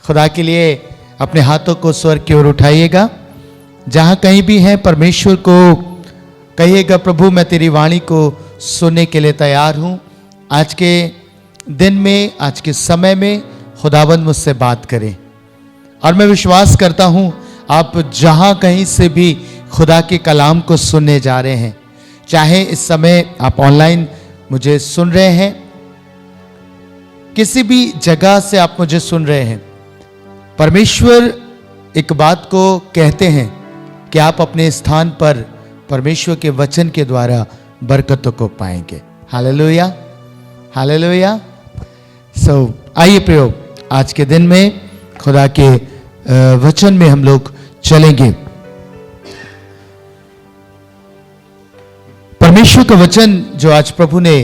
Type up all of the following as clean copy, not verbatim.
खुदा के लिए अपने हाथों को स्वर्ग की ओर उठाइएगा। जहाँ कहीं भी हैं परमेश्वर को कहिएगा, प्रभु मैं तेरी वाणी को सुनने के लिए तैयार हूँ। आज के दिन में, आज के समय में खुदावंद मुझसे बात करें। और मैं विश्वास करता हूँ आप जहाँ कहीं से भी खुदा के कलाम को सुनने जा रहे हैं, चाहे इस समय आप ऑनलाइन मुझे सुन रहे हैं, किसी भी जगह से आप मुझे सुन रहे हैं, परमेश्वर एक बात को कहते हैं कि आप अपने स्थान पर परमेश्वर के वचन के द्वारा बरकतों को पाएंगे। Hallelujah, hallelujah. आइए प्रियो, आज के दिन में खुदा के वचन में हम लोग चलेंगे। परमेश्वर का वचन जो आज प्रभु ने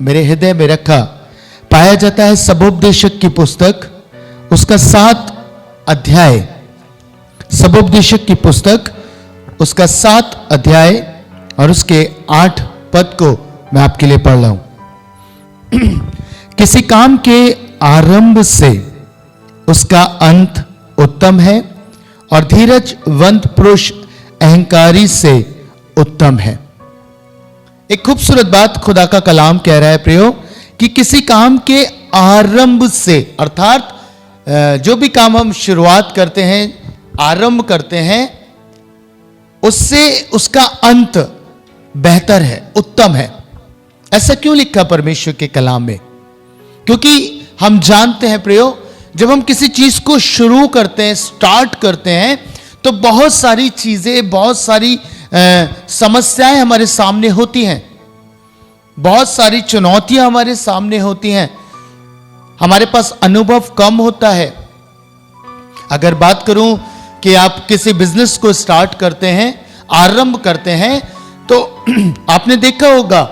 मेरे हृदय में रखा पाया जाता है सबोपदेशक की पुस्तक, उसका 7 अध्याय, सबोपदेशक की पुस्तक उसका 7 अध्याय और उसके 8 पद को मैं आपके लिए पढ़ रहा हूं। किसी काम के आरंभ से उसका अंत उत्तम है और धीरजवंत पुरुष अहंकारी से उत्तम है। एक खूबसूरत बात खुदा का कलाम कह रहा है प्रियो, कि किसी काम के आरंभ से, अर्थात जो भी काम हम शुरुआत करते हैं, आरंभ करते हैं, उससे उसका अंत बेहतर है, उत्तम है। ऐसा क्यों लिखा परमेश्वर के कलाम में? क्योंकि हम जानते हैं प्रियो, जब हम किसी चीज को शुरू करते हैं, स्टार्ट करते हैं, तो बहुत सारी चीजें, बहुत सारी समस्याएं हमारे सामने होती हैं, बहुत सारी चुनौतियां हमारे सामने होती हैं, हमारे पास अनुभव कम होता है। अगर बात करूं कि आप किसी बिजनेस को स्टार्ट करते हैं, आरंभ करते हैं, तो आपने देखा होगा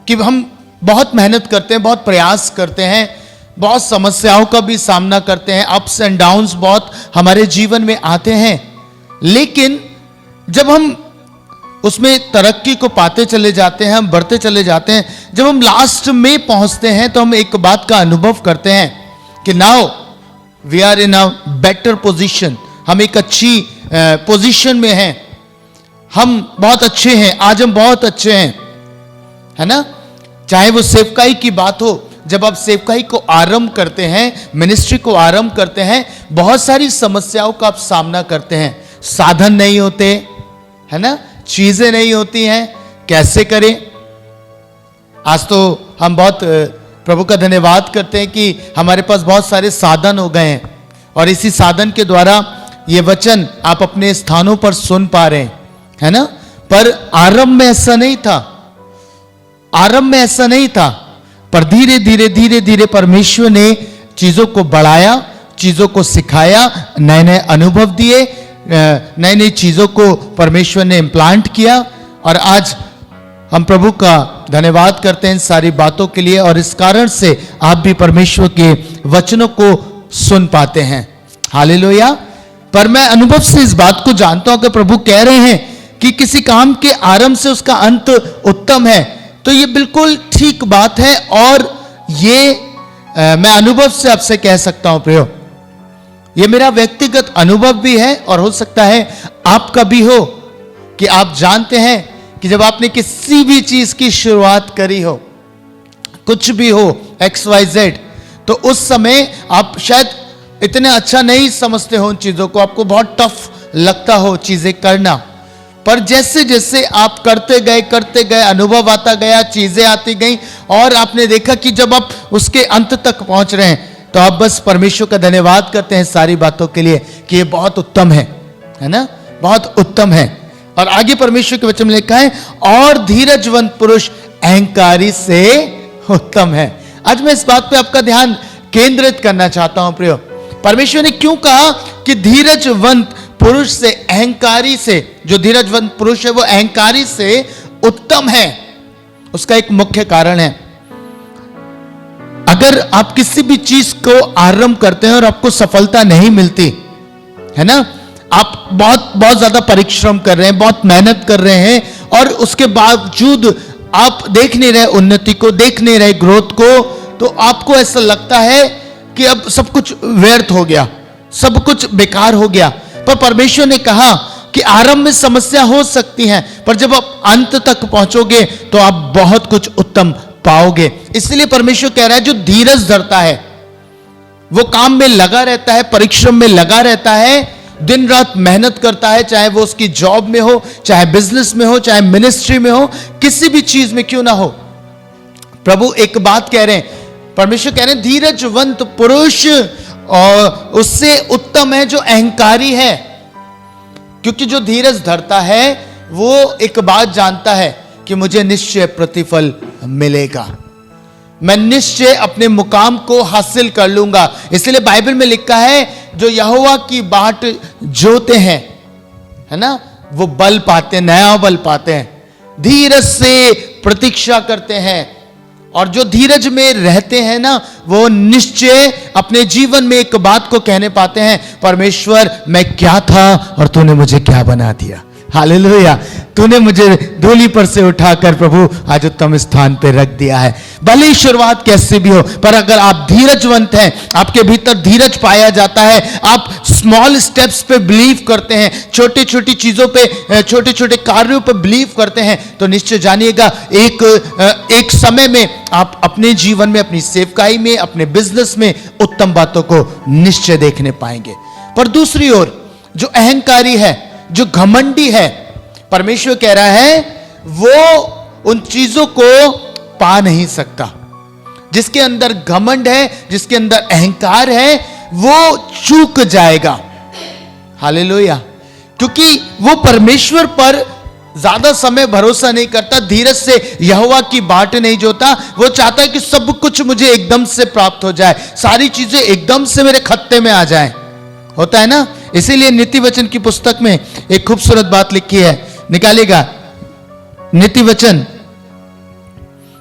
कि हम बहुत मेहनत करते हैं, बहुत प्रयास करते हैं, बहुत समस्याओं का भी सामना करते हैं, अप्स एंड डाउन्स बहुत हमारे जीवन में आते हैं। लेकिन जब हम उसमें तरक्की को पाते चले जाते हैं, हम बढ़ते चले जाते हैं, जब हम लास्ट में पहुंचते हैं तो हम एक बात का अनुभव करते हैं कि now we are in a better position, हम एक अच्छी पोजीशन में हैं, हम बहुत अच्छे हैं, आज हम बहुत अच्छे हैं, है ना। चाहे वो सेवकाई की बात हो, जब आप सेवकाई को आरंभ करते हैं, मिनिस्ट्री को आरंभ करते हैं, बहुत सारी समस्याओं का आप सामना करते हैं, साधन नहीं होते, है ना, चीजें नहीं होती हैं, कैसे करें। आज तो हम बहुत प्रभु का धन्यवाद करते हैं कि हमारे पास बहुत सारे साधन हो गए हैं और इसी साधन के द्वारा ये वचन आप अपने स्थानों पर सुन पा रहे हैं, है ना। पर आरंभ में ऐसा नहीं था, आरंभ में ऐसा नहीं था, पर धीरे धीरे धीरे धीरे परमेश्वर ने चीजों को बढ़ाया, चीजों को सिखाया, नए नए अनुभव दिए, नई नई चीजों को परमेश्वर ने इम्प्लांट किया। और आज हम प्रभु का धन्यवाद करते हैं इन सारी बातों के लिए, और इस कारण से आप भी परमेश्वर के वचनों को सुन पाते हैं। हालेलुया। पर मैं अनुभव से इस बात को जानता हूं कि प्रभु कह रहे हैं कि किसी काम के आरंभ से उसका अंत उत्तम है, तो ये बिल्कुल ठीक बात है। और ये मैं अनुभव से आपसे कह सकता हूं प्रियो, ये मेरा व्यक्तिगत अनुभव भी है और हो सकता है आपका भी हो, कि आप जानते हैं कि जब आपने किसी भी चीज की शुरुआत करी हो, कुछ भी हो, XYZ, तो उस समय आप शायद इतने अच्छा नहीं समझते हो उन चीजों को, आपको बहुत टफ लगता हो चीजें करना। पर जैसे जैसे आप करते गए, अनुभव आता गया, चीजें आती गई, और आपने देखा कि जब आप उसके अंत तक पहुंच रहे हैं, तो आप बस परमेश्वर का धन्यवाद करते हैं सारी बातों के लिए कि ये बहुत उत्तम है ना, बहुत उत्तम है। और आगे परमेश्वर के वचन में लिखा है, और धीरजवंत पुरुष अहंकारी से उत्तम है। आज मैं इस बात पे आपका ध्यान केंद्रित करना चाहता हूं प्रियो। परमेश्वर ने क्यों कहा कि धीरजवंत पुरुष से, अहंकारी से, जो धीरजवंत पुरुष है वो अहंकारी से उत्तम है? उसका एक मुख्य कारण है, अगर आप किसी भी चीज को आरंभ करते हैं और आपको सफलता नहीं मिलती है ना, आप बहुत ज्यादा परिश्रम कर रहे हैं, बहुत मेहनत कर रहे हैं, और उसके बावजूद आप देख नहीं रहे उन्नति को, देख नहीं रहे ग्रोथ को, तो आपको ऐसा लगता है कि अब सब कुछ व्यर्थ हो गया, सब कुछ बेकार हो गया। पर परमेश्वर ने कहा कि आरंभ में समस्या हो सकती है, पर जब आप अंत तक पहुंचोगे तो आप बहुत कुछ उत्तम पाओगे। इसलिए परमेश्वर कह रहा है, जो धीरज धरता है, वो काम में लगा रहता है, परिश्रम में लगा रहता है, दिन रात मेहनत करता है, चाहे वो उसकी जॉब में हो, चाहे बिजनेस में हो, चाहे मिनिस्ट्री में हो, किसी भी चीज में क्यों ना हो। प्रभु एक बात कह रहे हैं, परमेश्वर कह रहे हैं, धीरजवंत पुरुष और उससे उत्तम है जो अहंकारी है। क्योंकि जो धीरज धरता है वो एक बात जानता है कि मुझे निश्चय प्रतिफल मिलेगा, मैं निश्चय अपने मुकाम को हासिल कर लूंगा। इसलिए बाइबल में लिखा है, जो यहोवा की बाट जोते हैं, है ना, वो बल पाते हैं, नया बल पाते हैं, धीरज से प्रतीक्षा करते हैं। और जो धीरज में रहते हैं ना, वो निश्चय अपने जीवन में एक बात को कहने पाते हैं, परमेश्वर मैं क्या था और तूने मुझे क्या बना दिया। हालेलुया, तूने मुझे धूली पर से उठाकर प्रभु आज उत्तम स्थान पर रख दिया है। भले ही शुरुआत कैसे भी हो, पर अगर आप धीरजवंत हैं, आपके भीतर धीरज पाया जाता है, आप स्मॉल स्टेप्स पे बिलीव करते हैं, छोटी छोटी चीजों पे, छोटे छोटे कार्यों पे बिलीव करते हैं, तो निश्चय जानिएगा एक समय में आप अपने जीवन में, अपनी सेवकाई में, अपने बिजनेस में उत्तम बातों को निश्चय देखने पाएंगे। पर दूसरी ओर जो अहंकारी है, जो घमंडी है, परमेश्वर कह रहा है वो उन चीजों को पा नहीं सकता। जिसके अंदर घमंड है, जिसके अंदर अहंकार है, वो चूक जाएगा। हालेलुया, क्योंकि वो परमेश्वर पर ज्यादा समय भरोसा नहीं करता, धीरज से यहोवा की बाट नहीं जोता। वो चाहता है कि सब कुछ मुझे एकदम से प्राप्त हो जाए, सारी चीजें एकदम से मेरे खत्ते में आ जाए, होता है ना। इसीलिए नीति वचन की पुस्तक में एक खूबसूरत बात लिखी है, निकालेगा नीति वचन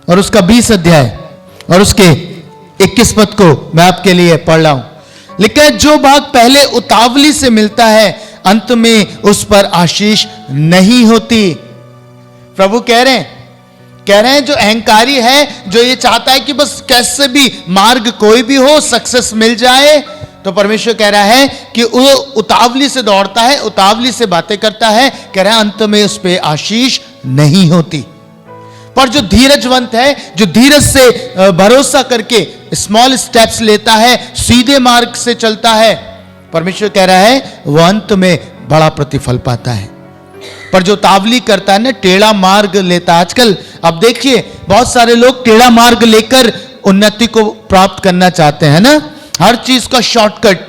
और उसका 20 अध्याय और उसके 21 पद को मैं आपके लिए पढ़ रहा हूं। लिखा है, जो भाग पहले उतावली से मिलता है, अंत में उस पर आशीष नहीं होती। प्रभु कह रहे हैं जो अहंकारी है, जो ये चाहता है कि बस कैसे भी मार्ग कोई भी हो, सक्सेस मिल जाए, तो परमेश्वर कह रहा है कि वो उतावली से दौड़ता है, उतावली से बातें करता है, कह रहा है अंत में उस पर आशीष नहीं होती। पर जो धीरजवंत है, जो धीरज से भरोसा करके स्मॉल स्टेप्स लेता है, सीधे मार्ग से चलता है, परमेश्वर कह रहा है वो अंत में बड़ा प्रतिफल पाता है। पर जो उतावली करता है ना, टेढ़ा मार्ग लेता है, आजकल अब देखिए बहुत सारे लोग टेढ़ा मार्ग लेकर उन्नति को प्राप्त करना चाहते हैं ना, हर चीज का शॉर्टकट,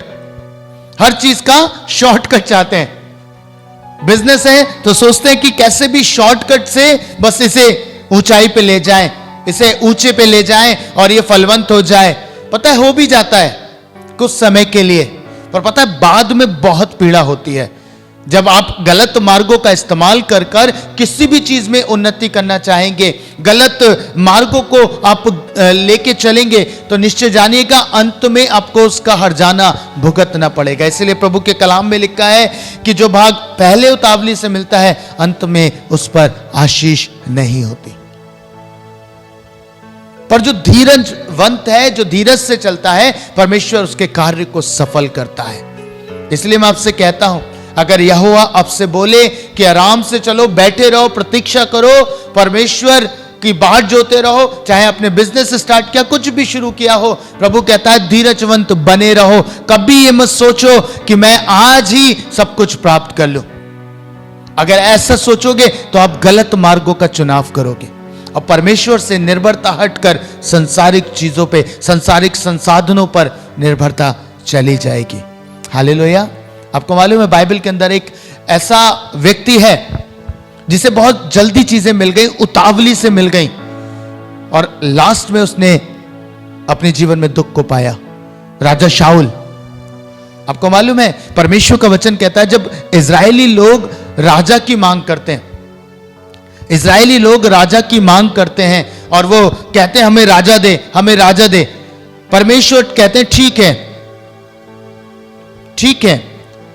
हर चीज का शॉर्टकट चाहते हैं। बिजनेस है तो सोचते हैं कि कैसे भी शॉर्टकट से बस इसे ऊंचाई पे ले जाएं, इसे ऊंचे पे ले जाएं और ये फलवंत हो जाए। पता है हो भी जाता है कुछ समय के लिए, पर पता है बाद में बहुत पीड़ा होती है। जब आप गलत मार्गों का इस्तेमाल कर कर किसी भी चीज में उन्नति करना चाहेंगे, गलत मार्गों को आप लेके चलेंगे, तो निश्चय जानिएगा अंत में आपको उसका हर्जाना भुगतना पड़ेगा। इसलिए प्रभु के कलाम में लिखा है कि जो भाग पहले उतावली से मिलता है, अंत में उस पर आशीष नहीं होती। पर जो धीरजवंत है, जो धीरज से चलता है, परमेश्वर उसके कार्य को सफल करता है। इसलिए मैं आपसे कहता हूं, अगर यहोवा आपसे बोले कि आराम से चलो, बैठे रहो, प्रतीक्षा करो, परमेश्वर की बाट जोते रहो, चाहे अपने बिजनेस स्टार्ट किया, कुछ भी शुरू किया हो, प्रभु कहता है धीरजवंत बने रहो। कभी ये मत सोचो कि मैं आज ही सब कुछ प्राप्त कर लूं। अगर ऐसा सोचोगे तो आप गलत मार्गों का चुनाव करोगे और परमेश्वर से निर्भरता हटकर संसारिक चीजों पे, संसारिक संसाधनों पर निर्भरता चली जाएगी। हालेलुया। आपको मालूम है बाइबल के अंदर एक ऐसा व्यक्ति है जिसे बहुत जल्दी चीजें मिल गई, उतावली से मिल गई, और लास्ट में उसने अपने जीवन में दुख को पाया, राजा शाऊल। आपको मालूम है परमेश्वर का वचन कहता है जब इजरायली लोग राजा की मांग करते हैं, इजरायली लोग राजा की मांग करते हैं और वो कहते हैं हमें राजा दे, हमें राजा दे, परमेश्वर कहते हैं ठीक है, ठीक है।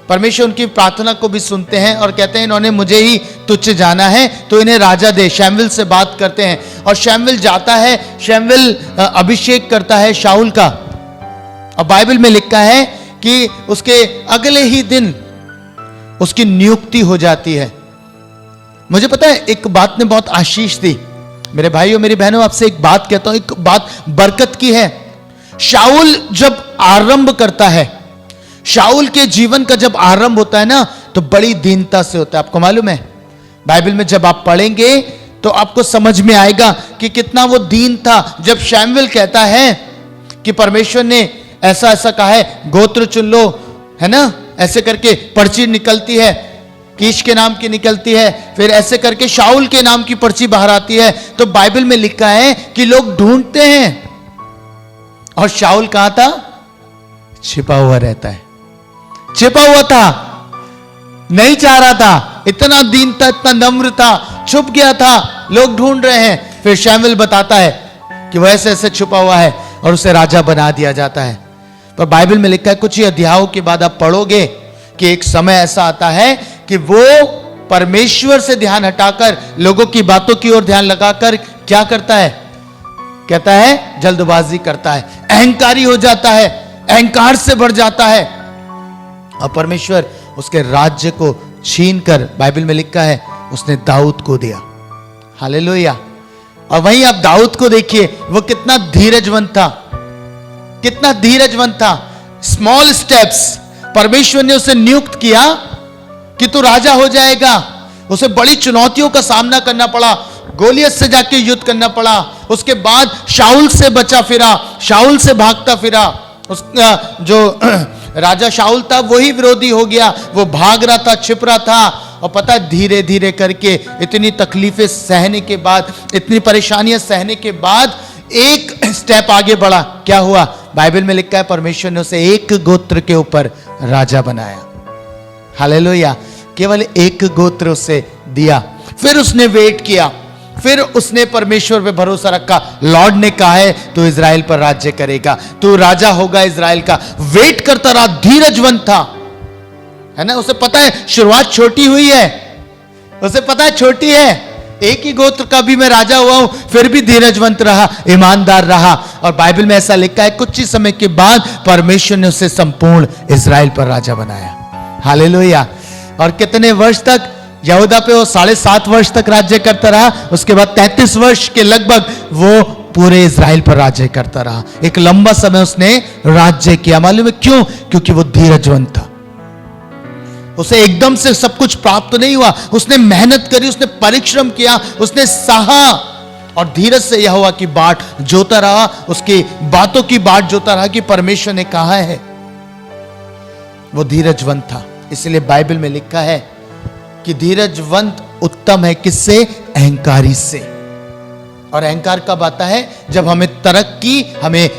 परमेश्वर उनकी प्रार्थना को भी सुनते हैं और कहते हैं इन्होंने मुझे ही तुच्छ जाना है तो इन्हें राजा दे। शमूएल से बात करते हैं और शमूएल जाता है, शमूएल अभिषेक करता है शाऊल का, और बाइबल में लिखा है कि उसके अगले ही दिन उसकी नियुक्ति हो जाती है। मुझे पता है एक बात ने बहुत आशीष दी। मेरे भाइयों मेरी बहनों, आपसे एक बात कहता हूं, एक बात बरकत की है। शाऊल जब आरंभ करता है, शाऊल के जीवन का जब आरंभ होता है ना, तो बड़ी दीनता से होता है। आपको मालूम है, बाइबल में जब आप पढ़ेंगे तो आपको समझ में आएगा कि कितना वो दीन था। जब शमूएल कहता है कि परमेश्वर ने ऐसा ऐसा कहा है, गोत्र चुन लो, है ना, ऐसे करके पर्ची निकलती है, कीश के नाम की निकलती है, फिर ऐसे करके शाऊल के नाम की पर्ची बाहर आती है, तो बाइबल में लिखा है कि लोग ढूंढते हैं, और शाऊल कहां था? छिपा हुआ रहता है, छिपा हुआ था, नहीं चाह रहा था, इतना दीन था, इतना नम्र था, छुप गया था, लोग ढूंढ रहे हैं। फिर शमूएल बताता है कि वह ऐसे ऐसे छुपा हुआ है, और उसे राजा बना दिया जाता है। पर बाइबल में लिखा है, कुछ ही अध्यायों के बाद आप पढ़ोगे कि एक समय ऐसा आता है कि वो परमेश्वर से ध्यान हटाकर लोगों की बातों की ओर ध्यान लगाकर क्या करता है? कहता है जल्दबाजी करता है, अहंकारी हो जाता है, अहंकार से बढ़ जाता है, और परमेश्वर उसके राज्य को छीनकर, बाइबल में लिखा है, उसने दाऊद को दिया। हालेलुया। और वहीं आप दाऊद को देखिए, वो कितना धीरजवंत था, कितना धीरजवंत था। स्मॉल स्टेप्स, परमेश्वर ने उसे नियुक्त किया कि तू राजा हो जाएगा। उसे बड़ी चुनौतियों का सामना करना पड़ा, गोलियत से जाके युद्ध करना पड़ा, उसके बाद शाऊल से बचा फिरा, शाऊल से भागता फिरा। उसका जो राजा शाऊल था वही विरोधी हो गया, वो भाग रहा था, छिप रहा था, और पता है धीरे धीरे करके इतनी तकलीफें सहने के बाद, इतनी परेशानियां सहने के बाद एक स्टेप आगे बढ़ा। क्या हुआ? बाइबल में लिखा है परमेश्वर ने उसे एक गोत्र के ऊपर राजा बनाया। हालेलुया। केवल एक गोत्र उसे दिया। फिर उसने वेट किया, फिर उसने परमेश्वर पे भरोसा रखा। लॉर्ड ने कहा है तू इजराइल पर राज्य करेगा, तू राजा होगा इजराइल का। वेट करता रहा, धीरजवंत था, है ना। उसे पता है शुरुआत छोटी हुई है, उसे पता है छोटी है, एक ही गोत्र का भी मैं राजा हुआ हूं, फिर भी धीरजवंत रहा, ईमानदार रहा। और बाइबल में ऐसा लिखा है कुछ ही समय के बाद परमेश्वर ने उसे संपूर्ण इजराइल पर राजा बनाया। हालेलुया। और कितने वर्ष तक? यहूदा पे वो 7.5 वर्ष तक राज्य करता रहा। उसके बाद 33 वर्ष के लगभग वो पूरे इजराइल पर राज्य करता रहा। एक लंबा समय उसने राज्य किया। मालूम है क्यों? क्योंकि वो धीरजवंत था। उसे एकदम से सब कुछ प्राप्त नहीं हुआ, उसने मेहनत करी, उसने परिश्रम किया, उसने सहा, और धीरज से यहोवा की बाट जोता रहा, उसकी बातों की बाट जोता रहा कि परमेश्वर ने कहा है। वो धीरजवंत था। इसलिए बाइबल में लिखा है कि धीरजवंत उत्तम है किससे? अहंकारी से। और अहंकार कब आता है? जब हमें तरक्की, हमें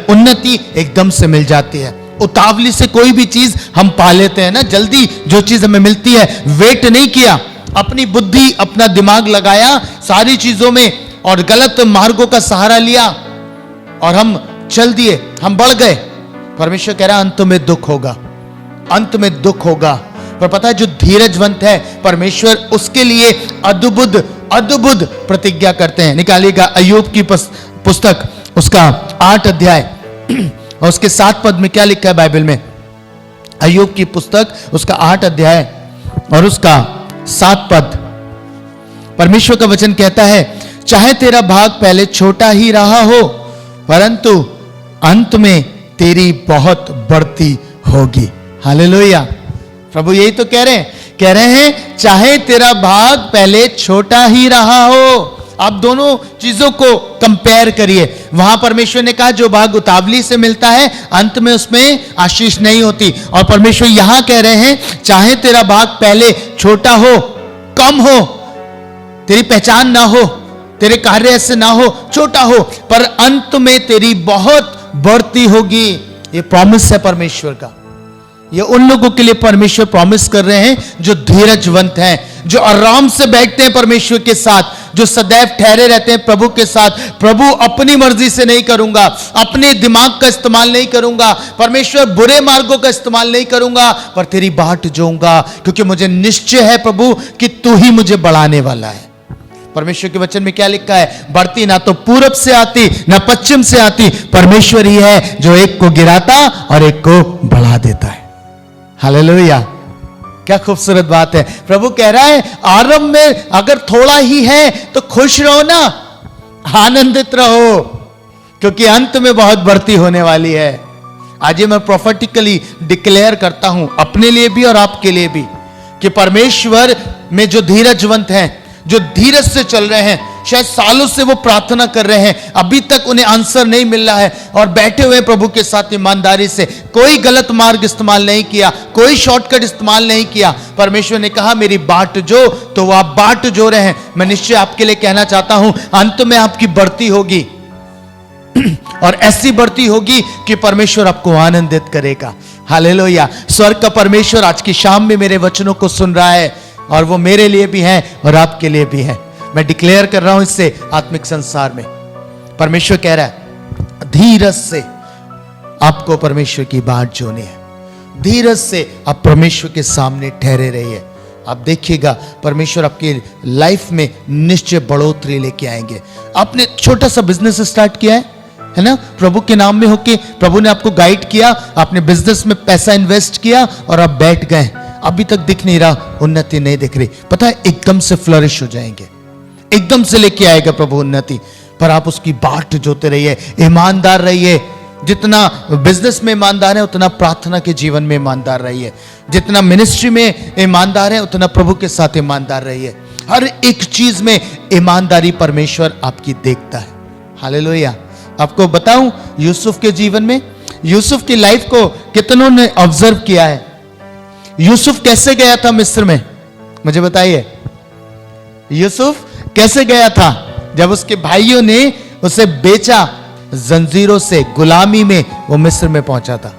उन्नति एकदम से मिल जाती है। उतावली से कोई भी चीज हम पा लेते हैं ना, जल्दी जो चीज हमें मिलती है, वेट नहीं किया, अपनी बुद्धि, अपना दिमाग लगाया सारी चीजों में, और गलत मार्गों का सहारा लिया, और हम चल दिए, हम बढ़ गए। परमेश्वर कह रहा अंत में दुख होगा, अंत में दुख होगा। पर पता है जो धीरजवंत है, परमेश्वर उसके लिए अद्भुत अद्भुत प्रतिज्ञा करते हैं। निकालिएगा अय्यूब की पुस्तक, उसका 8 अध्याय और उसके 7 पद में क्या लिखा है बाइबल में? अय्यूब की पुस्तक उसका 8 अध्याय और उसका 7 पद। परमेश्वर का वचन कहता है, चाहे तेरा भाग पहले छोटा ही रहा हो, परंतु अंत में तेरी बहुत बढ़ती होगी। हालेलुया। प्रभु यही तो कह रहे हैं चाहे तेरा भाग पहले छोटा ही रहा हो। आप दोनों चीजों को कंपेयर करिए। वहां परमेश्वर ने कहा जो भाग उतावली से मिलता है अंत में उसमें आशीष नहीं होती, और परमेश्वर यहां कह रहे हैं चाहे तेरा भाग पहले छोटा हो, कम हो, तेरी पहचान ना हो, तेरे कार्य ऐसे ना हो, छोटा हो, पर अंत में तेरी बहुत बढ़ती होगी। ये प्रॉमिस है परमेश्वर का। ये उन लोगों के लिए परमेश्वर प्रॉमिस कर रहे हैं जो धीरजवंत हैं, जो आराम से बैठते हैं परमेश्वर के साथ, जो सदैव ठहरे रहते हैं प्रभु के साथ। प्रभु अपनी मर्जी से नहीं करूंगा, अपने दिमाग का इस्तेमाल नहीं करूंगा, परमेश्वर बुरे मार्गों का इस्तेमाल नहीं करूंगा, पर तेरी बाट जोऊंगा, क्योंकि मुझे निश्चय है प्रभु कि तू ही मुझे बढ़ाने वाला है। परमेश्वर के वचन में क्या लिखा है? बढ़ती ना तो पूरब से आती ना पश्चिम से आती, परमेश्वर ही है जो एक को गिराता और एक को बढ़ा देता है। हालेलुया, क्या खूबसूरत बात है। प्रभु कह रहा है आरंभ में अगर थोड़ा ही है तो खुश रहो ना, आनंदित रहो, क्योंकि अंत में बहुत बढ़ती होने वाली है। आज ये मैं प्रोफेटिकली डिक्लेयर करता हूं अपने लिए भी और आपके लिए भी कि परमेश्वर में जो धीरजवंत हैं, जो धीरज से चल रहे हैं, शायद सालों से वो प्रार्थना कर रहे हैं, अभी तक उन्हें आंसर नहीं मिल रहा है और बैठे हुए प्रभु के साथ ईमानदारी से, कोई गलत मार्ग इस्तेमाल नहीं किया, कोई शॉर्टकट इस्तेमाल नहीं किया। परमेश्वर ने कहा मेरी बाट जो, तो वो आप बाट जो रहे हैं। मैं निश्चय आपके लिए कहना चाहता हूं अंत में आपकी बढ़ती होगी और ऐसी बढ़ती होगी कि परमेश्वर आपको आनंदित करेगा। हालेलुया। स्वर्ग का परमेश्वर आज की शाम में मेरे वचनों को सुन रहा है और वो मेरे लिए भी है और आपके लिए भी है। मैं डिक्लेयर कर रहा हूं इससे आत्मिक संसार में परमेश्वर कह रहा है धीरज से आपको परमेश्वर की बाट जोनी है। धीरज से आप परमेश्वर के सामने ठहरे रहिए। आप देखिएगा परमेश्वर आपकी लाइफ में निश्चय बढ़ोतरी लेके आएंगे। आपने छोटा सा बिजनेस स्टार्ट किया है ना, प्रभु के नाम में होके प्रभु ने आपको गाइड किया, आपने बिजनेस में पैसा इन्वेस्ट किया और आप बैठ गए, अभी तक दिख नहीं रहा, उन्नति नहीं दिख रही। पता है एकदम से फ्लरिश हो जाएंगे, एकदम से लेके आएगा प्रभु उन्नति, पर आप उसकी बाट जोते रहिए, ईमानदार रहिए। जितना बिजनेस में ईमानदार है उतना प्रार्थना के जीवन में ईमानदार रहिए, जितना मिनिस्ट्री में ईमानदार है उतना प्रभु के साथ ईमानदार रहिए। हर एक चीज में ईमानदारी परमेश्वर आपकी देखता है। हालेलुया। आपको बताऊं यूसुफ के जीवन में, यूसुफ की लाइफ को कितनों ने ऑब्जर्व किया है। यूसुफ कैसे गया था मिस्र में, मुझे बताइए। यूसुफ कैसे गया था जब उसके भाइयों ने उसे बेचा, जंजीरों से गुलामी में वो मिस्र में पहुंचा था,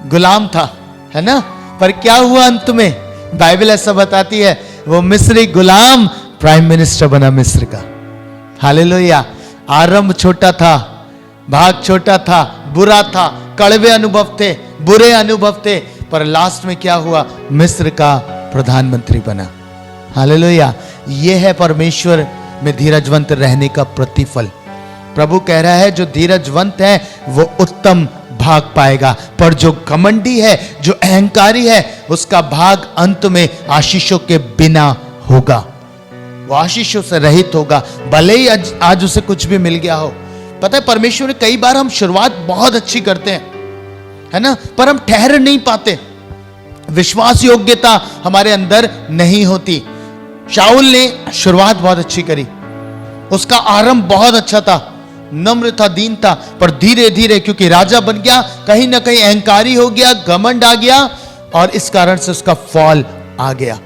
गुलाम था, है ना। पर क्या हुआ अंत में, बाइबल ऐसा बताती है वो मिस्री गुलाम प्राइम मिनिस्टर बना मिस्र का। हालेलुया। आरंभ छोटा था, भाग छोटा था, बुरा था, कड़वे अनुभव थे, बुरे अनुभव थे, पर लास्ट में क्या हुआ, मिस्र का प्रधानमंत्री बना। हालेलुया। यह है परमेश्वर में धीरजवंत रहने का प्रतिफल। प्रभु कह रहा है जो धीरजवंत है वो उत्तम भाग पाएगा, पर जो घमंडी है, जो अहंकारी है, उसका भाग अंत में आशीषों के बिना होगा, वो आशीषों से रहित होगा, भले ही आज उसे कुछ भी मिल गया हो। पता है परमेश्वर ने कई बार हम शुरुआत बहुत अच्छी करते हैं, है ना, पर हम ठहर नहीं पाते, विश्वास योग्यता हमारे अंदर नहीं होती। शाऊल ने शुरुआत बहुत अच्छी करी, उसका आरंभ बहुत अच्छा था, नम्र था, दीन था, पर धीरे धीरे क्योंकि राजा बन गया, कहीं ना कहीं अहंकारी हो गया, घमंड आ गया और इस कारण से उसका फॉल आ गया।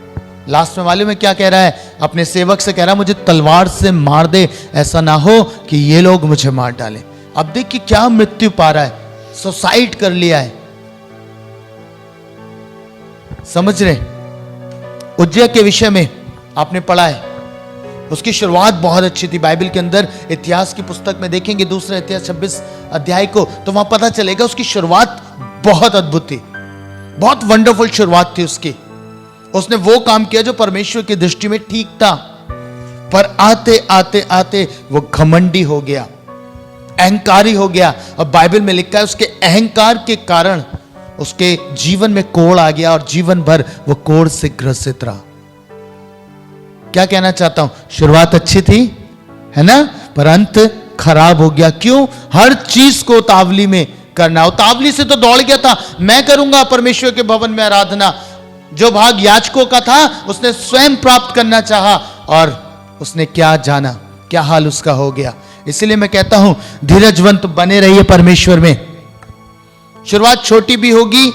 लास्ट में मालूम है क्या कह रहा है, अपने सेवक से कह रहा है मुझे तलवार से मार दे, ऐसा ना हो कि ये लोग मुझे मार डालें। अब देखिए क्या मृत्यु पा रहा है, सुसाइड कर लिया है। समझ रहे, उज्जया के विषय में आपने पढ़ा है, उसकी शुरुआत बहुत अच्छी थी। बाइबल के अंदर इतिहास की पुस्तक में देखेंगे दूसरा इतिहास 26 अध्याय को, तो वहां पता चलेगा उसकी शुरुआत बहुत अद्भुत थी, बहुत वंडरफुल शुरुआत थी उसकी। उसने वो काम किया जो परमेश्वर की दृष्टि में ठीक था, पर आते आते आते वो घमंडी हो गया, अहंकारी हो गया, और बाइबल में लिखा है उसके अहंकार के कारण उसके जीवन में कोढ़ आ गया और जीवन भर वो कोढ़ से ग्रसित रहा। क्या कहना चाहता हूं, शुरुआत अच्छी थी, है ना, पर अंत खराब हो गया। क्यों? हर चीज को उतावली में करना। उतावली से तो दौड़ गया था, मैं करूंगा परमेश्वर के भवन में आराधना। जो भाग याजकों का था उसने स्वयं प्राप्त करना चाहा और उसने क्या जाना क्या हाल उसका हो गया। इसलिए मैं कहता हूं धीरजवंत बने रहिए परमेश्वर में। शुरुआत छोटी भी होगी,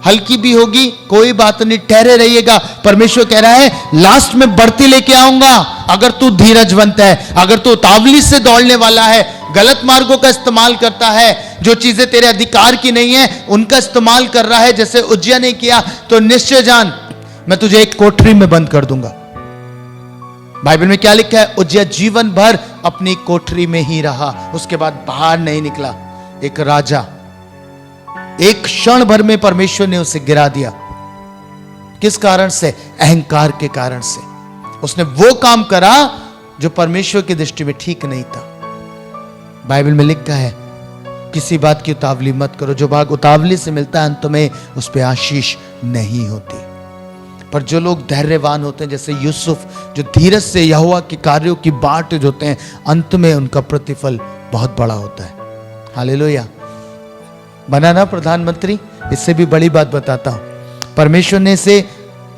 हल्की भी होगी, कोई बात नहीं, ठहरे रहिएगा। परमेश्वर कह रहा है लास्ट में बढ़ती लेके आऊंगा अगर तू धीरजवंत है, अगर तू उतावली से दौड़ने वाला है, गलत मार्गों का इस्तेमाल करता है, जो चीजें तेरे अधिकार की नहीं है उनका इस्तेमाल कर रहा है, जैसे उज्जया ने किया, तो निश्चय जान मैं तुझे एक कोठरी में बंद कर दूंगा। बाइबल में क्या लिखा है, उज्जया जीवन भर अपनी कोठरी में ही रहा, उसके बाद बाहर नहीं निकला। एक राजा, एक क्षण भर में परमेश्वर ने उसे गिरा दिया। किस कारण से? अहंकार के कारण से। उसने वो काम करा जो परमेश्वर की दृष्टि में ठीक नहीं था। बाइबल में लिखा है किसी बात की उतावली मत करो, जो भाग उतावली से मिलता है अंत में उस पर आशीष नहीं होती। पर जो लोग धैर्यवान होते हैं, जैसे यूसुफ, जो धीरज से यहोवा के कार्यों की बाट जोते हैं, अंत में उनका प्रतिफल बहुत बड़ा होता है। हालेलुया। बना ना प्रधानमंत्री। इससे भी बड़ी बात बताता हूं, परमेश्वर ने इसे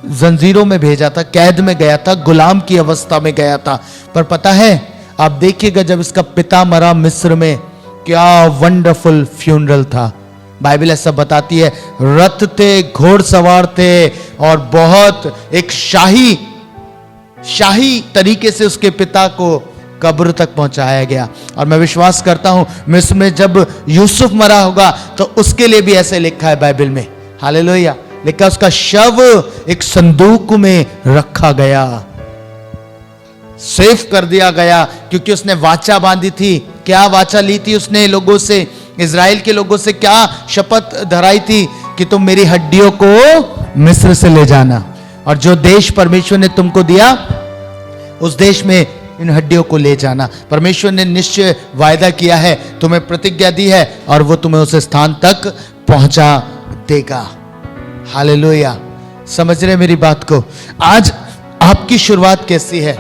जंजीरों में भेजा था, कैद में गया था, गुलाम की अवस्था में गया था। पर पता है, आप देखिएगा जब इसका पिता मरा मिस्र में, क्या वंडरफुल फ्यूनरल था। बाइबल ऐसा बताती है, रथ थे, घोड़सवार थे और बहुत एक शाही तरीके से उसके पिता को कब्र तक पहुंचाया गया। और मैं विश्वास करता हूं मिस्र में जब यूसुफ मरा होगा तो उसके लिए भी ऐसे लिखा है बाइबल में। हालेलुया। लिखा उसका शव एक संदूक में रखा गया, सेफ कर दिया गया, क्योंकि उसने वाचा बांधी थी। क्या वाचा ली थी उसने लोगों से, इजराइल के लोगों से क्या शपथ धराई थी कि तुम मेरी हड्डियों को मिस्र से ले जाना, और जो देश परमेश्वर ने तुमको दिया उस देश में इन हड्डियों को ले जाना। परमेश्वर ने निश्चय वायदा किया है, तुम्हें प्रतिज्ञा दी है, और वो तुम्हें उस स्थान तक पहुंचा देगा। हालेलुया। समझ रहे मेरी बात को? आज आपकी शुरुआत कैसी है?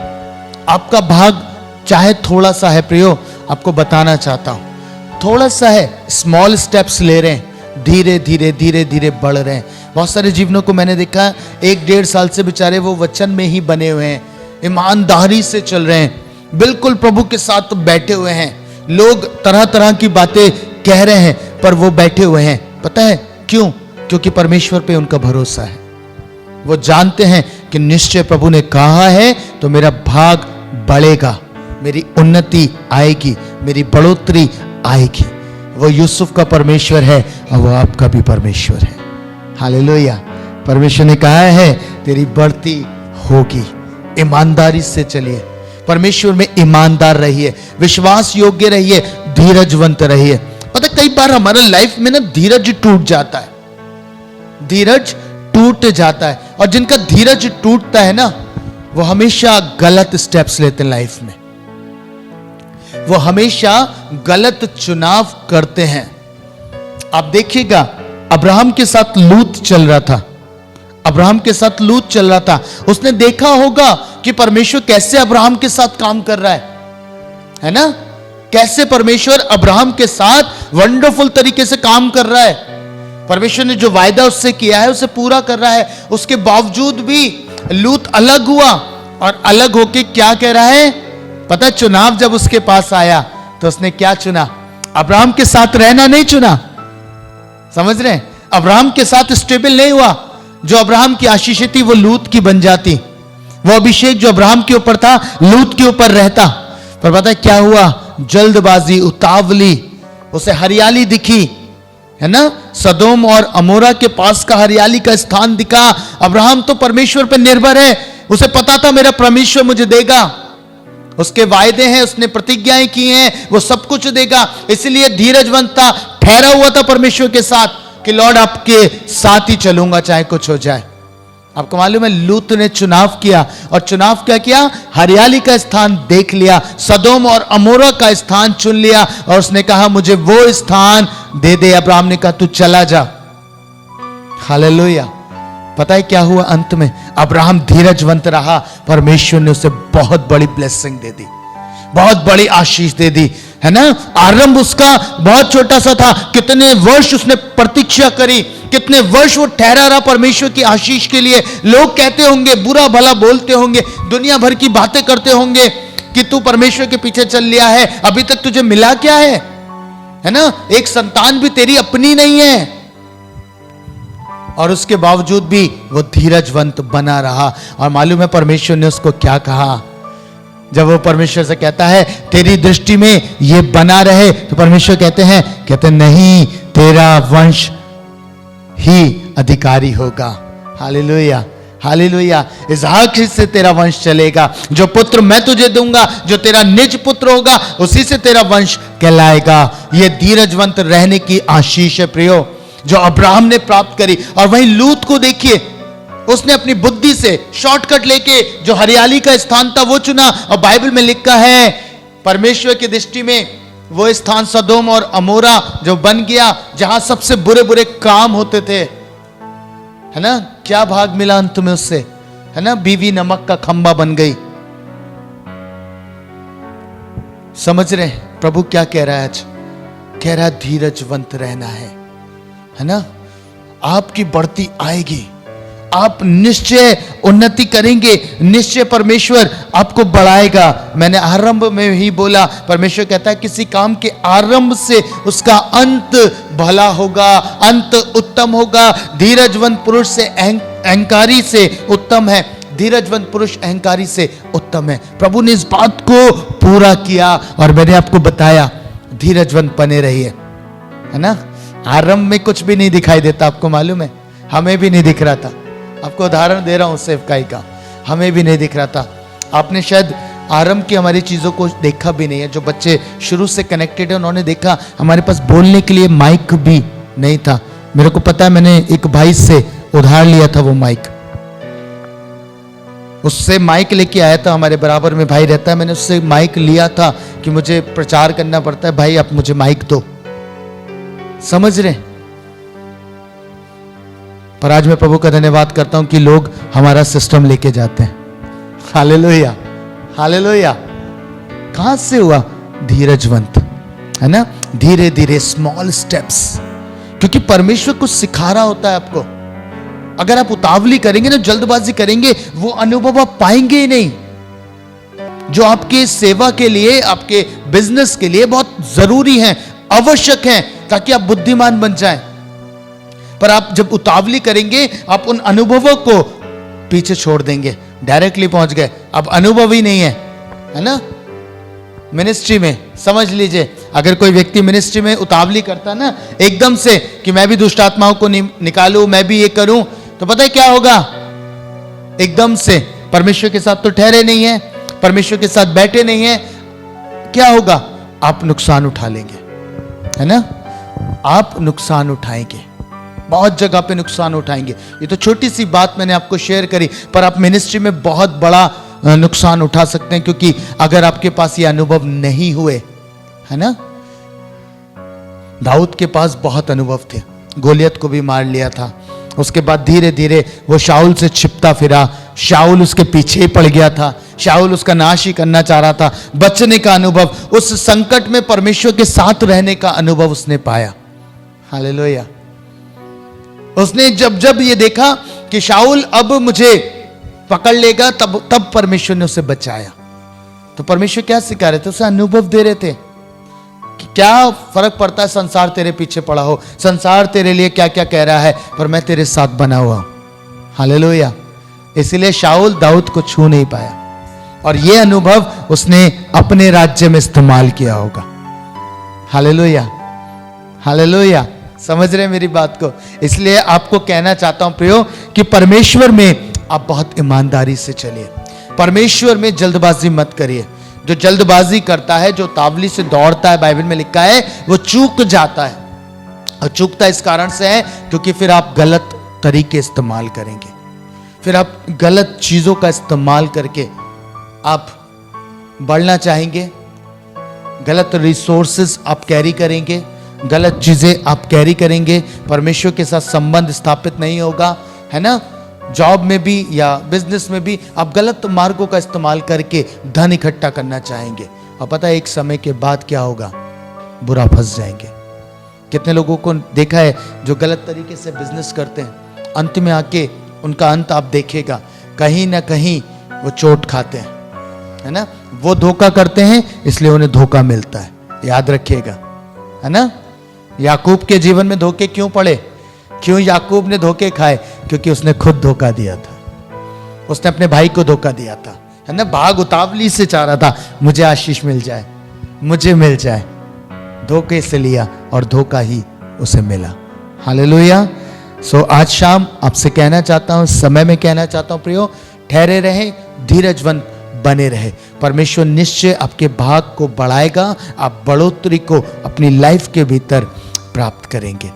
आपका भाग चाहे थोड़ा सा है प्रियो, आपको बताना चाहता हूं, थोड़ा सा है। स्मॉल स्टेप्स ले रहे हैं, धीरे धीरे धीरे धीरे बढ़ रहे हैं। बहुत सारे जीवनों को मैंने देखा 1-1.5 साल से बेचारे वो वचन में ही बने हुए हैं, ईमानदारी से चल रहे हैं, बिल्कुल प्रभु के साथ बैठे हुए हैं। लोग तरह तरह की बातें कह रहे हैं पर वो बैठे हुए हैं। पता है क्यों? क्योंकि परमेश्वर पे उनका भरोसा है। वो जानते हैं कि निश्चय प्रभु ने कहा है तो मेरा भाग बढ़ेगा, मेरी उन्नति आएगी, मेरी बढ़ोतरी आएगी। वो यूसुफ का परमेश्वर है और वो आपका भी परमेश्वर है। हालेलुया। परमेश्वर ने कहा है तेरी बढ़ती होगी। ईमानदारी से चलिए, परमेश्वर में ईमानदार रहिए, विश्वास योग्य रहिए, धीरजवंत रहिए। पता कई बार हमारे लाइफ में ना धीरज टूट जाता है, धीरज टूट जाता है। और जिनका धीरज टूटता है ना, वो हमेशा गलत स्टेप्स लेते हैं लाइफ में, वो हमेशा गलत चुनाव करते हैं। आप देखिएगा अब्राहम के साथ लूत चल रहा था, अब्राहम के साथ लूत चल रहा था। उसने देखा होगा कि परमेश्वर कैसे अब्राहम के साथ काम कर रहा है ना? कैसे परमेश्वर अब्राहम के साथ वंडरफुल तरीके से काम कर रहा है। परमेश्वर ने जो वायदा उससे किया है उसे पूरा कर रहा है। उसके बावजूद भी लूत अलग हुआ, और अलग होके क्या कह रहा है पता? चुनाव जब उसके पास आया तो उसने क्या चुना? अब्राहम के साथ रहना नहीं चुना। समझ रहे हैं? अब्राहम के साथ स्टेबल नहीं हुआ। जो अब्राहम की आशीष थी वो लूत की बन जाती। वो अभिषेक जो अब्राहम के ऊपर था लूत के ऊपर रहता। पर पता है क्या हुआ? जल्दबाजी, उतावली, उसे हरियाली दिखी है ना, सदोम और अमोरा के पास का हरियाली का स्थान दिखा। अब्राहम तो परमेश्वर पर निर्भर है, उसे पता था मेरा परमेश्वर मुझे देगा, उसके वायदे हैं, उसने प्रतिज्ञाएं की हैं, वो सब कुछ देगा। इसलिए धीरजवंत था, ठहरा हुआ था परमेश्वर के साथ कि लॉर्ड आपके साथ ही चलूंगा चाहे कुछ हो जाए। आपको मालूम है लूत ने चुनाव किया, और चुनाव क्या किया? हरियाली का स्थान देख लिया, सदोम और अमोरा का स्थान चुन लिया, और उसने कहा मुझे वो स्थान दे दे। अब्राहम ने कहा तू चला जा। हालेलुया। पता है क्या हुआ? अंत में अब्राहम धीरजवंत रहा, परमेश्वर ने उसे बहुत बड़ी ब्लेसिंग दे दी, बहुत बड़ी आशीष दे दी, है ना। आरंभ उसका बहुत छोटा सा था, कितने वर्ष उसने प्रतीक्षा करी, कितने वर्ष वो ठहरा रहा परमेश्वर की आशीष के लिए। लोग कहते होंगे, बुरा भला बोलते होंगे, दुनिया भर की बातें करते होंगे कि तू परमेश्वर के पीछे चल लिया है, अभी तक तुझे मिला क्या है ना, एक संतान भी तेरी अपनी नहीं है। और उसके बावजूद भी वो धीरजवंत बना रहा। और मालूम है परमेश्वर ने उसको क्या कहा? जब वो परमेश्वर से कहता है तेरी दृष्टि में ये बना रहे, तो परमेश्वर कहते नहीं, तेरा वंश ही अधिकारी होगा। Hallelujah, hallelujah. इसहाक से तेरा वंश चलेगा, जो पुत्र मैं तुझे दूंगा, जो तेरा निज पुत्र होगा, उसी से तेरा वंश कहलाएगा। ये धीरजवंत रहने की आशीष है प्रियो, जो अब्राहम ने प्राप्त करी। और वहीं लूत को देखिए, उसने अपनी बुद्धि से शॉर्टकट लेके जो हरियाली का स्थान था वो चुना। और बाइबल में लिखा है परमेश्वर की दृष्टि में वो स्थान सदोम और अमोरा जो बन गया, जहां सबसे बुरे बुरे काम होते थे, है ना। क्या भाग मिला अंत में उससे, है ना। बीवी नमक का खंबा बन गई। समझ रहे हैं प्रभु क्या कह रहा है आज? कह रहा है धीरजवंत रहना है ना। आपकी बढ़ती आएगी, आप निश्चय उन्नति करेंगे, निश्चय परमेश्वर आपको बढ़ाएगा। मैंने आरंभ में ही बोला, परमेश्वर कहता है किसी काम के आरंभ से उसका अंत भला होगा, अंत उत्तम होगा। धीरजवंत पुरुष से अहंकारी से उत्तम है, धीरजवंत पुरुष अहंकारी से उत्तम है। प्रभु ने इस बात को पूरा किया और मैंने आपको बताया धीरजवंत बने रहिए, है ना। आरंभ में कुछ भी नहीं दिखाई देता, आपको मालूम है, हमें भी नहीं दिख रहा था। आपको उदाहरण दे रहा हूं सेवकाई का, हमें भी नहीं दिख रहा था। आपने शायद आरंभ की हमारी चीजों को देखा भी नहीं है। जो बच्चे शुरू से कनेक्टेड है उन्होंने देखा हमारे पास बोलने के लिए माइक भी नहीं था। मेरे को पता है, मैंने एक भाई से उधार लिया था वो माइक, उससे माइक लेके आया था। हमारे बराबर में भाई रहता है, मैंने उससे माइक लिया था कि मुझे प्रचार करना पड़ता है, भाई आप मुझे माइक दो। समझ रहे? पर आज मैं प्रभु का धन्यवाद करता हूं कि लोग हमारा सिस्टम लेके जाते हैं। Hallelujah, hallelujah. कहां से हुआ? धीरजवंत, है ना। धीरे धीरे स्मॉल स्टेप्स, क्योंकि परमेश्वर कुछ सिखा रहा होता है आपको। अगर आप उतावली करेंगे ना, जल्दबाजी करेंगे, वो अनुभव आप पाएंगे ही नहीं जो आपके सेवा के लिए, आपके बिजनेस के लिए बहुत जरूरी है, आवश्यक है, ताकि आप बुद्धिमान बन जाएं। पर आप जब उतावली करेंगे, आप उन अनुभवों को पीछे छोड़ देंगे। डायरेक्टली पहुंच गए, अब अनुभव ही नहीं है ना। मिनिस्ट्री में समझ लीजिए, अगर कोई व्यक्ति मिनिस्ट्री में उतावली करता ना एकदम से कि मैं भी दुष्ट आत्माओं को निकालूं, मैं भी ये करूं, तो पता है क्या होगा? एकदम से परमेश्वर के साथ तो ठहरे नहीं है, परमेश्वर के साथ बैठे नहीं है, क्या होगा? आप नुकसान उठा लेंगे, है ना। आप नुकसान उठाएंगे, बहुत जगह पे नुकसान उठाएंगे। ये तो छोटी सी बात मैंने आपको शेयर करी, पर आप मिनिस्ट्री में बहुत बड़ा नुकसान उठा सकते हैं, क्योंकि अगर आपके पास ये अनुभव नहीं हुए, है ना। दाऊद के पास बहुत अनुभव थे, गोलियत को भी मार लिया था। उसके बाद धीरे धीरे वो शाऊल से छिपता फिरा, शाऊल उसके पीछे ही पड़ गया था, शाऊल उसका नाश ही करना चाह रहा था। बचने का अनुभव, उस संकट में परमेश्वर के साथ रहने का अनुभव उसने पाया। हालेलुया। उसने जब जब ये देखा कि शाऊल अब मुझे पकड़ लेगा, तब परमेश्वर ने उसे बचाया। तो परमेश्वर क्या सिखा रहे थे? उसे अनुभव दे रहे थे कि क्या फर्क पड़ता है संसार तेरे पीछे पड़ा हो, संसार तेरे लिए क्या क्या कह रहा है, पर मैं तेरे साथ बना हुआ हूं। हालेलुया। इसलिए शाऊल दाऊद को छू नहीं पाया, और यह अनुभव उसने अपने राज्य में इस्तेमाल किया होगा। Hallelujah, hallelujah. समझ रहे मेरी बात को? इसलिए आपको कहना चाहता हूं प्रियो कि परमेश्वर में आप बहुत ईमानदारी से चलिए, परमेश्वर में जल्दबाजी मत करिए। जो जल्दबाजी करता है, जो तावली से दौड़ता है, बाइबल में लिखा है वो चूक जाता है। और चूकता इस कारण से है क्योंकि फिर आप गलत तरीके इस्तेमाल करेंगे, फिर आप गलत चीजों का इस्तेमाल करके आप बढ़ना चाहेंगे, गलत रिसोर्सेज आप कैरी करेंगे, गलत चीजें आप कैरी करेंगे, परमेश्वर के साथ संबंध स्थापित नहीं होगा, है ना। जॉब में भी या बिजनेस में भी आप गलत मार्गों का इस्तेमाल करके धन इकट्ठा करना चाहेंगे, और पता है एक समय के बाद क्या होगा? बुरा फंस जाएंगे। कितने लोगों को देखा है जो गलत तरीके से बिजनेस करते हैं, अंत में आके उनका अंत आप देखेगा, कहीं ना कहीं वो चोट खाते हैं, है ना। वो धोखा करते हैं इसलिए उन्हें धोखा मिलता है, याद रखिएगा, है ना। याकूब के जीवन में धोखे क्यों पड़े? क्यों याकूब ने धोखे खाए? क्योंकि उसने खुद धोखा दिया था, उसने अपने भाई को धोखा दिया था, है ना। भाग उतावली से चाह रहा था मुझे आशीष मिल जाए, मुझे मिल जाए, धोखे से लिया और धोखा ही उसे मिला। हालेलुया। सो आज शाम आपसे कहना चाहता हूं, समय में कहना चाहता हूं प्रियो, ठहरे रहें, धीरजवंत बने रहे। परमेश्वर निश्चय आपके भाग को बढ़ाएगा, आप बढ़ोतरी को अपनी लाइफ के भीतर प्राप्त करेंगे।